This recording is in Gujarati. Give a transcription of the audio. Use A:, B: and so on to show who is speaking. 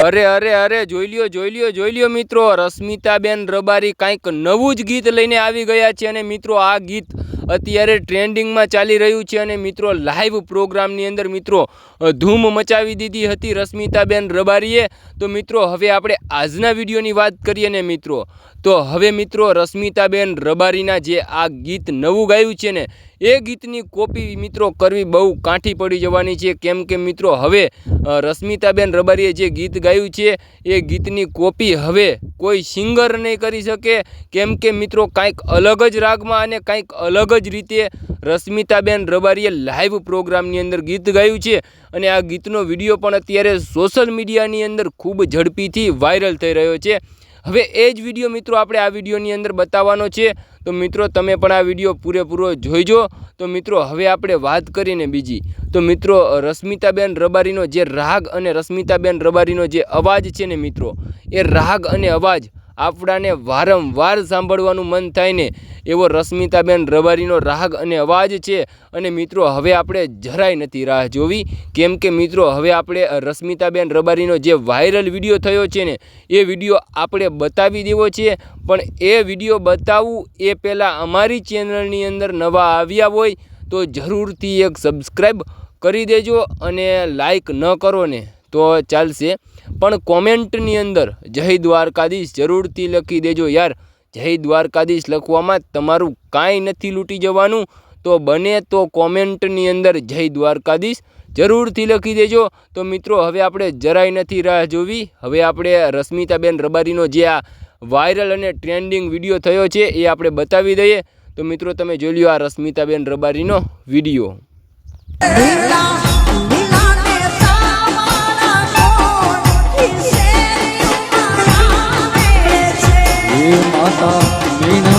A: અરે અરે અરે જોઈ લ્યો મિત્રો, રશ્મિતાબેન રબારી કાંઈક નવું જ ગીત લઈને આવી ગયા છે અને મિત્રો આ ગીત અત્યારે ટ્રેન્ડિંગમાં ચાલી રહ્યું છે અને મિત્રો લાઈવ પ્રોગ્રામની અંદર મિત્રો ધૂમ મચાવી દીધી હતી રશ્મિતાબેન રબારીએ। તો મિત્રો હવે આપણે આજના વિડીયોની વાત કરીએ ને મિત્રો, તો હવે મિત્રો રશ્મિતાબેન રબારીના જે આ ગીત નવું ગાયું છે ને એ ગીતની કોપી મિત્રો કરવી બહુ કાઠી પડી જવાની છે, કેમ કે મિત્રો હવે રશ્મિતાબેન રબારીએ જે ગીત ગાયું છે એ ગીતની કોપી હવે કોઈ સિંગર નહીં કરી શકે, કેમ કે મિત્રો કાંઈક અલગ જ રાગમાં અને કાંઈક અલગ જ રીતે રશ્મિતાબેન રબારીએ લાઈવ પ્રોગ્રામની અંદર ગીત ગાયું છે અને આ ગીતનો વિડીયો પણ અત્યારે સોશિયલ મીડિયાની અંદર ખૂબ ઝડપીથી વાયરલ થઈ રહ્યો છે। હવે એ જ વિડીયો મિત્રો આપણે આ વિડીયોની અંદર બતાવવાનો છે, તો મિત્રો તમે પણ આ વિડીયો પૂરેપૂરો જોઈજો। તો મિત્રો હવે આપણે વાત કરીને બીજી, તો મિત્રો રશ્મિતાબેન રબારીનો જે રાગ અને રશ્મિતાબેન રબારીનો જે અવાજ છે ને મિત્રો, એ રાગ અને અવાજ આપણાને વારંવાર સાંભળવાનું મન થાય ને એવો રશ્મિતાબેન રબારીનો રાગ અને અવાજ છે। અને મિત્રો હવે આપણે જરાય નથી રાહ જોવી, કેમ કે મિત્રો હવે આપણે રશ્મિતાબેન રબારીનો જે વાયરલ વિડીયો થયો છે ને એ વિડીયો આપણે બતાવી દેવો છે, પણ એ વિડીયો બતાવવું એ પહેલાં અમારી ચેનલની અંદર નવા આવ્યા હોય તો જરૂરથી એક સબસ્ક્રાઈબ કરી દેજો અને લાઈક ન કરો ને તો ચાલશે, પણ કોમેન્ટની અંદર જય દ્વારકાધીશ જરૂરથી લખી દેજો યાર। જય દ્વારકાધીશ લખવામાં તમારું કાંઈ નથી લૂંટી જવાનું, તો બને તો કોમેન્ટની અંદર જય દ્વારકાધીશ જરૂરથી લખી દેજો। તો મિત્રો હવે આપણે જરાય નથી રાહ જોવી, હવે આપણે રશ્મિતાબેન રબારીનો જે આ વાયરલ અને ટ્રેન્ડિંગ વિડીયો થયો છે એ આપણે બતાવી દઈએ। તો મિત્રો તમે જોઈ લો આ રશ્મિતાબેન રબારીનો વિડીયો।
B: માતા